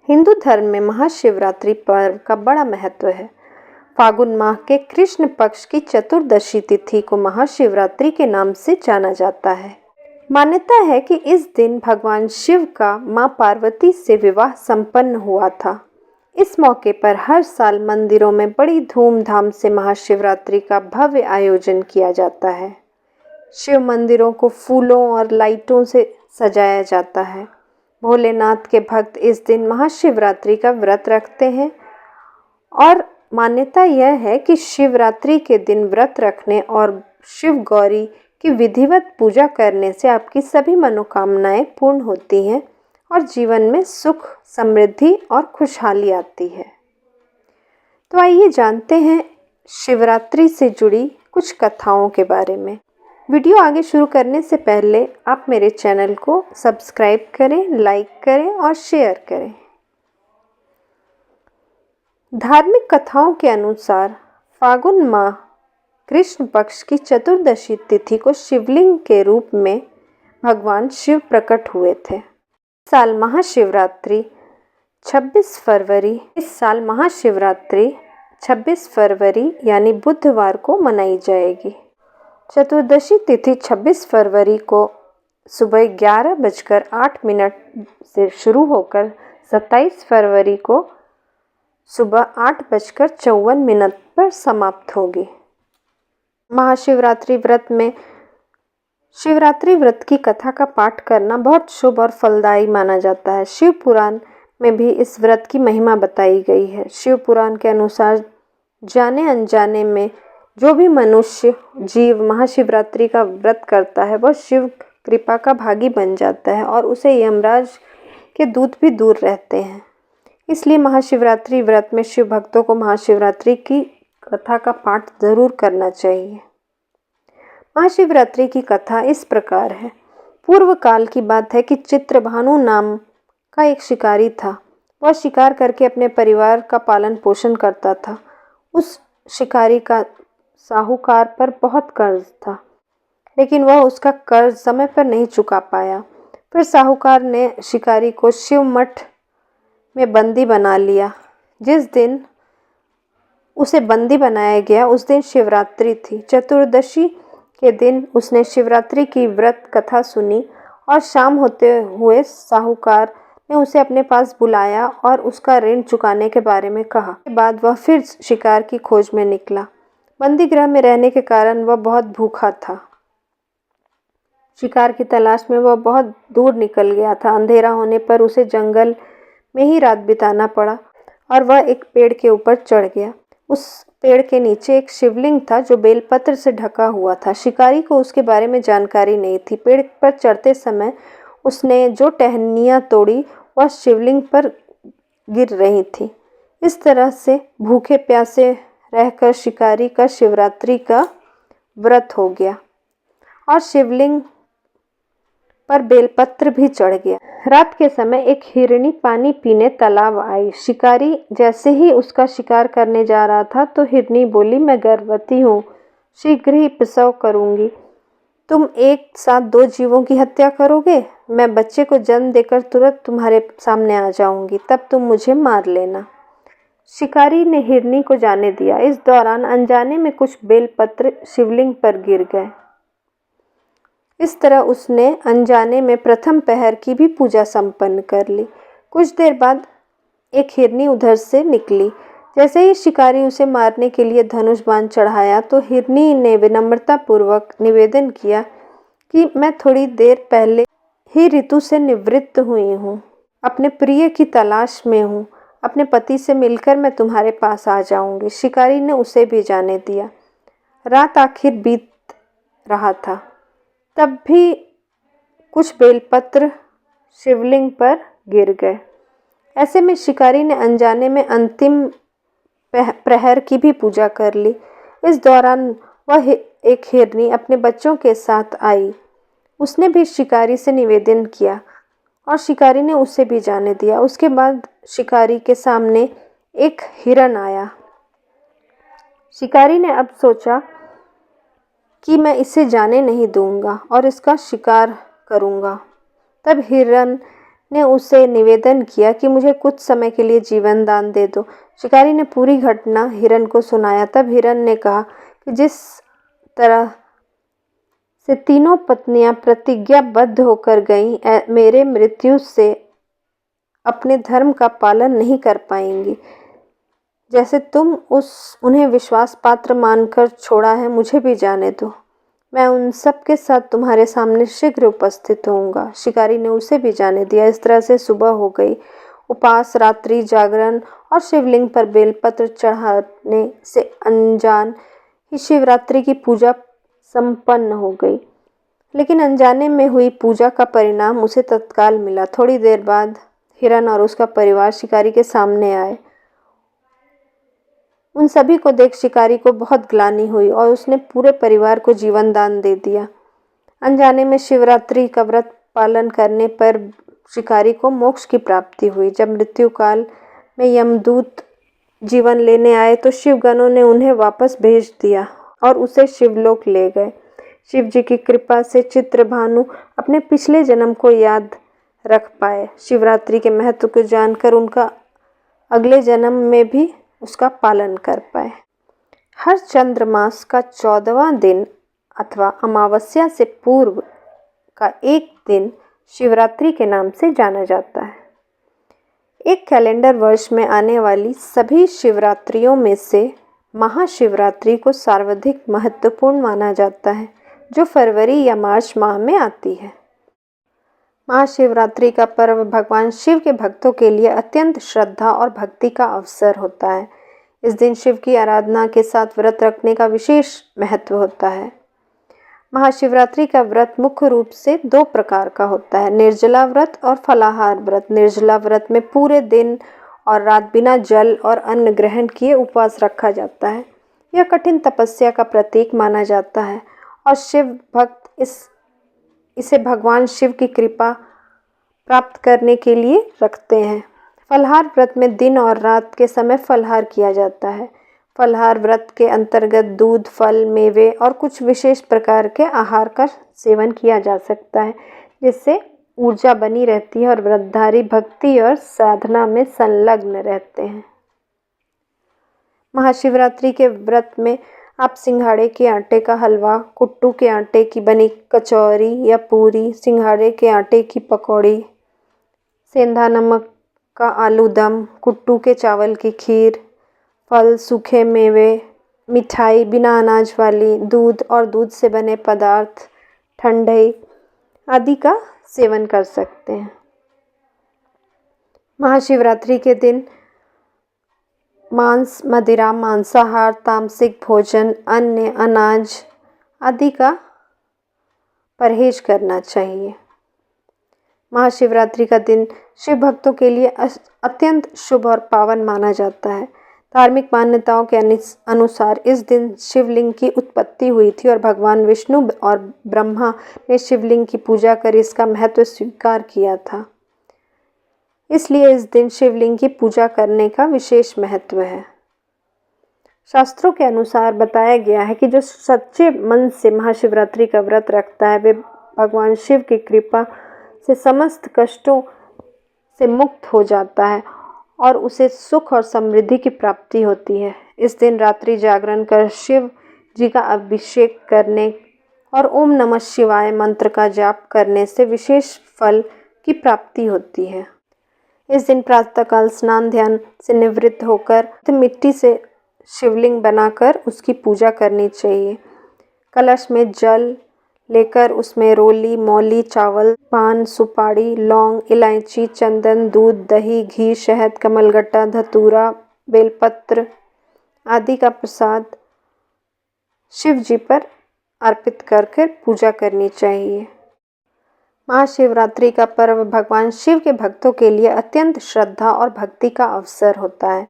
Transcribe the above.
हिंदू धर्म में महाशिवरात्रि पर्व का बड़ा महत्व है। फागुन माह के कृष्ण पक्ष की चतुर्दशी तिथि को महाशिवरात्रि के नाम से जाना जाता है। मान्यता है कि इस दिन भगवान शिव का मां पार्वती से विवाह संपन्न हुआ था। इस मौके पर हर साल मंदिरों में बड़ी धूमधाम से महाशिवरात्रि का भव्य आयोजन किया जाता है। शिव मंदिरों को फूलों और लाइटों से सजाया जाता है। भोलेनाथ के भक्त इस दिन महाशिवरात्रि का व्रत रखते हैं और मान्यता यह है कि शिवरात्रि के दिन व्रत रखने और शिव गौरी की विधिवत पूजा करने से आपकी सभी मनोकामनाएं पूर्ण होती हैं और जीवन में सुख, समृद्धि और खुशहाली आती है। तो आइए जानते हैं शिवरात्रि से जुड़ी कुछ कथाओं के बारे में। वीडियो आगे शुरू करने से पहले आप मेरे चैनल को सब्सक्राइब करें, लाइक करें और शेयर करें। धार्मिक कथाओं के अनुसार फागुन माह कृष्ण पक्ष की चतुर्दशी तिथि को शिवलिंग के रूप में भगवान शिव प्रकट हुए थे। इस साल महाशिवरात्रि 26 फरवरी यानी बुधवार को मनाई जाएगी। चतुर्दशी तिथि 26 फरवरी को सुबह 11:08 से शुरू होकर 27 फरवरी को सुबह 8:54 पर समाप्त होगी। महाशिवरात्रि व्रत में शिवरात्रि व्रत की कथा का पाठ करना बहुत शुभ और फलदायी माना जाता है। शिव पुराण में भी इस व्रत की महिमा बताई गई है। शिव पुराण के अनुसार जाने अनजाने में जो भी मनुष्य जीव महाशिवरात्रि का व्रत करता है वह शिव कृपा का भागी बन जाता है और उसे यमराज के दूत भी दूर रहते हैं। इसलिए महाशिवरात्रि व्रत में शिव भक्तों को महाशिवरात्रि की कथा का पाठ जरूर करना चाहिए। महाशिवरात्रि की कथा इस प्रकार है। पूर्व काल की बात है कि चित्रभानु नाम का एक शिकारी था। वह शिकार करके अपने परिवार का पालन पोषण करता था। उस शिकारी का साहूकार पर बहुत कर्ज था, लेकिन वह उसका कर्ज समय पर नहीं चुका पाया। फिर साहूकार ने शिकारी को शिव मठ में बंदी बना लिया। जिस दिन उसे बंदी बनाया गया उस दिन शिवरात्रि थी। चतुर्दशी के दिन उसने शिवरात्रि की व्रत कथा सुनी और शाम होते हुए साहूकार ने उसे अपने पास बुलाया और उसका ऋण चुकाने के बारे में कहा। के बाद वह फिर शिकार की खोज में निकला। बंदी गृह में रहने के कारण वह बहुत भूखा था। शिकार की तलाश में वह बहुत दूर निकल गया था। अंधेरा होने पर उसे जंगल में ही रात बिताना पड़ा और वह एक पेड़ के ऊपर चढ़ गया। उस पेड़ के नीचे एक शिवलिंग था जो बेलपत्र से ढका हुआ था। शिकारी को उसके बारे में जानकारी नहीं थी। पेड़ पर चढ़ते समय उसने जो टहनियाँ तोड़ी वह शिवलिंग पर गिर रही थी। इस तरह से भूखे प्यासे रहकर शिकारी का शिवरात्रि का व्रत हो गया और शिवलिंग पर बेलपत्र भी चढ़ गया। रात के समय एक हिरनी पानी पीने तालाब आई। शिकारी जैसे ही उसका शिकार करने जा रहा था तो हिरनी बोली, मैं गर्भवती हूँ, शीघ्र ही प्रसव करूँगी। तुम एक साथ 2 जीवों की हत्या करोगे। मैं बच्चे को जन्म देकर तुरंत तुम्हारे सामने आ जाऊंगी, तब तुम मुझे मार लेना। शिकारी ने हिरनी को जाने दिया। इस दौरान अनजाने में कुछ बेलपत्र शिवलिंग पर गिर गए। इस तरह उसने अनजाने में प्रथम पहर की भी पूजा संपन्न कर ली। कुछ देर बाद एक हिरनी उधर से निकली। जैसे ही शिकारी उसे मारने के लिए धनुष बाण चढ़ाया तो हिरनी ने विनम्रता पूर्वक निवेदन किया कि मैं थोड़ी देर पहले ही ऋतु से निवृत्त हुई हूँ, अपने प्रिय की तलाश में हूँ। अपने पति से मिलकर मैं तुम्हारे पास आ जाऊंगी। शिकारी ने उसे भी जाने दिया। रात आखिर बीत रहा था, तब भी कुछ बेलपत्र शिवलिंग पर गिर गए। ऐसे में शिकारी ने अनजाने में अंतिम प्रहर की भी पूजा कर ली। इस दौरान वह एक हिरनी अपने बच्चों के साथ आई। उसने भी शिकारी से निवेदन किया और शिकारी ने उसे भी जाने दिया। उसके बाद शिकारी के सामने एक हिरण आया। शिकारी ने अब सोचा कि मैं इसे जाने नहीं दूंगा और इसका शिकार करूंगा। तब हिरण ने उसे निवेदन किया कि मुझे कुछ समय के लिए जीवन दान दे दो। शिकारी ने पूरी घटना हिरन को सुनाया। तब हिरन ने कहा कि जिस तरह से तीनों पत्नियां प्रतिज्ञाबद्ध होकर गईं, मेरे मृत्यु से अपने धर्म का पालन नहीं कर पाएंगी। जैसे तुम उन्हें विश्वास पात्र मानकर छोड़ा है, मुझे भी जाने दो। मैं उन सब के साथ तुम्हारे सामने शीघ्र उपस्थित होऊंगा। शिकारी ने उसे भी जाने दिया। इस तरह से सुबह हो गई। उपवास, रात्रि जागरण और शिवलिंग पर बेलपत्र चढ़ाने से अनजान ही शिवरात्रि की पूजा संपन्न हो गई। लेकिन अनजाने में हुई पूजा का परिणाम उसे तत्काल मिला। थोड़ी देर बाद हिरन और उसका परिवार शिकारी के सामने आए। उन सभी को देख शिकारी को बहुत ग्लानि हुई और उसने पूरे परिवार को जीवन दान दे दिया। अनजाने में शिवरात्रि का व्रत पालन करने पर शिकारी को मोक्ष की प्राप्ति हुई। जब मृत्यु काल में यमदूत जीवन लेने आए तो शिवगणों ने उन्हें वापस भेज दिया और उसे शिवलोक ले गए। शिव जी की कृपा से चित्रभानु अपने पिछले जन्म को याद रख पाए। शिवरात्रि के महत्व को जानकर उनका अगले जन्म में भी उसका पालन कर पाए। हर चंद्रमास का 14वां दिन अथवा अमावस्या से पूर्व का एक दिन शिवरात्रि के नाम से जाना जाता है। एक कैलेंडर वर्ष में आने वाली सभी शिवरात्रियों में से महाशिवरात्रि को सर्वाधिक महत्वपूर्ण माना जाता है, जो फरवरी या मार्च माह में आती है। महाशिवरात्रि का पर्व भगवान शिव के भक्तों के लिए अत्यंत श्रद्धा और भक्ति का अवसर होता है। इस दिन शिव की आराधना के साथ व्रत रखने का विशेष महत्व होता है। महाशिवरात्रि का व्रत मुख्य रूप से 2 प्रकार का होता है, निर्जला व्रत और फलाहार व्रत। निर्जला व्रत में पूरे दिन और रात बिना जल और अन्न ग्रहण किए उपवास रखा जाता है। यह कठिन तपस्या का प्रतीक माना जाता है और शिव भक्त इसे भगवान शिव की कृपा प्राप्त करने के लिए रखते हैं। फलाहार व्रत में दिन और रात के समय फलाहार किया जाता है। फलाहार व्रत के अंतर्गत दूध, फल, मेवे और कुछ विशेष प्रकार के आहार का सेवन किया जा सकता है, जिससे ऊर्जा बनी रहती है और व्रतधारी भक्ति और साधना में संलग्न रहते हैं। महाशिवरात्रि के व्रत में आप सिंघाड़े के आटे का हलवा, कुट्टू के आटे की बनी कचौरी या पूरी, सिंघाड़े के आटे की पकौड़ी, सेंधा नमक का आलू दम, कुट्टू के चावल की खीर, फल, सूखे मेवे, मिठाई बिना अनाज वाली, दूध और दूध से बने पदार्थ, ठंडाई आदि का सेवन कर सकते हैं। महाशिवरात्रि के दिन मांस, मदिरा, मांसाहार, तामसिक भोजन, अन्य अनाज आदि का परहेज करना चाहिए। महाशिवरात्रि का दिन शिव भक्तों के लिए अत्यंत शुभ और पावन माना जाता है। धार्मिक मान्यताओं के अनुसार इस दिन शिवलिंग की उत्पत्ति हुई थी और भगवान विष्णु और ब्रह्मा ने शिवलिंग की पूजा कर इसका महत्व स्वीकार किया था। इसलिए इस दिन शिवलिंग की पूजा करने का विशेष महत्व है। शास्त्रों के अनुसार बताया गया है कि जो सच्चे मन से महाशिवरात्रि का व्रत रखता है, वे भगवान शिव की कृपा से समस्त कष्टों से मुक्त हो जाता है और उसे सुख और समृद्धि की प्राप्ति होती है। इस दिन रात्रि जागरण कर शिव जी का अभिषेक करने और ओम नमः शिवाय मंत्र का जाप करने से विशेष फल की प्राप्ति होती है। इस दिन प्रातःकाल स्नान ध्यान से निवृत्त होकर मिट्टी से शिवलिंग बनाकर उसकी पूजा करनी चाहिए। कलश में जल लेकर उसमें रोली, मौली, चावल, पान, सुपारी, लौंग, इलायची, चंदन, दूध, दही, घी, शहद, कमलगट्टा, धतूरा, बेलपत्र आदि का प्रसाद शिव जी पर अर्पित करके पूजा करनी चाहिए। महाशिवरात्रि का पर्व भगवान शिव के भक्तों के लिए अत्यंत श्रद्धा और भक्ति का अवसर होता है।